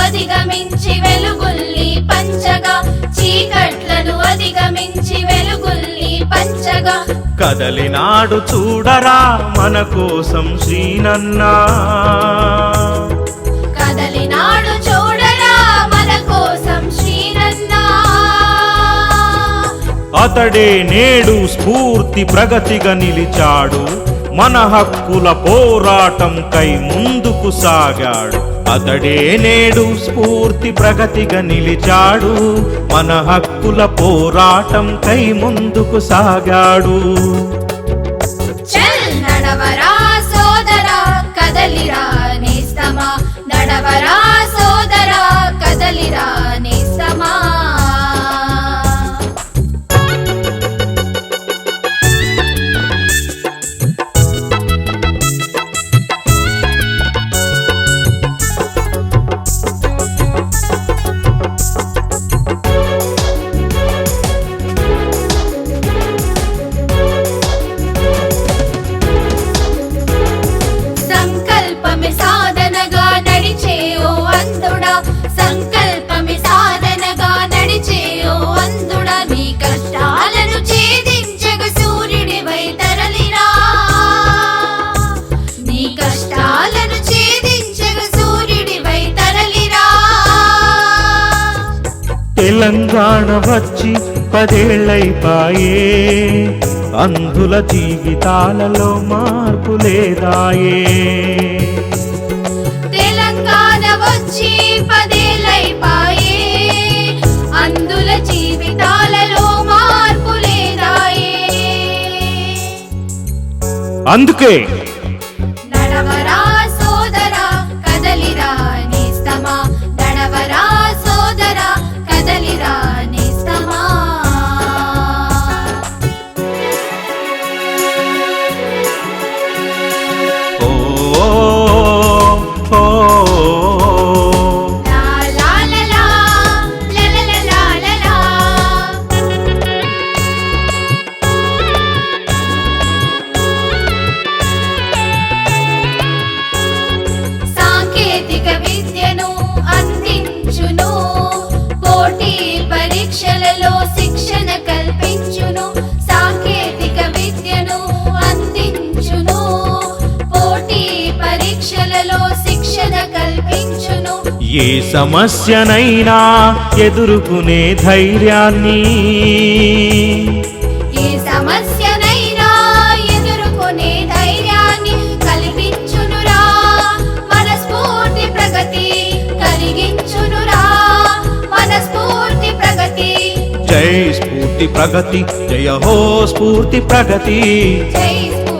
అధిగమించి వెలుగుల్ని పంచగా, చీకట్లను అధిగమించి వెలుగుల్ని పంచగా. కదలినాడు చూడరా మన కోసం శ్రీనన్నా, కదలినాడు చూడరా మన కోసం శ్రీనన్నా. అతడే నేడు స్ఫూర్తి ప్రగతిగా నిలిచాడు, మన హక్కుల పోరాటం కై ముందుకు సాగాడు. అతడే నేడు స్ఫూర్తి ప్రగతిగా నిలిచాడు, మన హక్కుల పోరాటం కై ముందుకు సాగాడు. చల్ నడవరా సోదరా కదలిరా నేస్తమా, నడవరా సోదరా కదలిరా నేస్తమా. సంకల్పమే సాధనగా నడిచే ఓ అందుడా, సంకల్పమే సాధనగా నడిచే ఓ అందుడా. నీ కష్టాలను ఛేదించగ సూర్యుడివై తరలిరా, నీ కష్టాలను ఛేదించగ సూర్యుడివై తరలిరా. తెలంగాణ వచ్చి 10 ఏళ్లైపాయే, అంధుల జీవితాలలో మార్పు లేదాయే. తెలంగాణ వచ్చి 10 ఏళ్లైపాయే, అందుల జీవితాలలో మార్పు లేదాయే. అందుకే నడవరా సోదరా కదలిరా నేస్తమా, నడవరా సోదరా కదలిరా నేస్తమా. ఓ ఓ లా లా లా లా, లా లా లా లా లా లా. సాంకేతిక విద్యను అందించును, పోటీ పరీక్షలలో శిక్షణ కల్పించును. సాంకేతిక విద్యను అందించును, పోటీ పరీక్షలలో శిక్షణ కల్పించును. ఏ సమస్యనైనా ఎదుర్కొనే ధైర్యాన్ని, ఏ సమస్యనైనా ఎదుర్కొనే ధైర్యాన్ని కల్పించునురా, మనస్ఫూర్తి ప్రగతి కలిగించునురా, మనస్ఫూర్తి ప్రగతి. జై స్ఫూర్తి ప్రగతి, జయ హో స్ఫూర్తి ప్రగతి. జై స్ఫూర్తి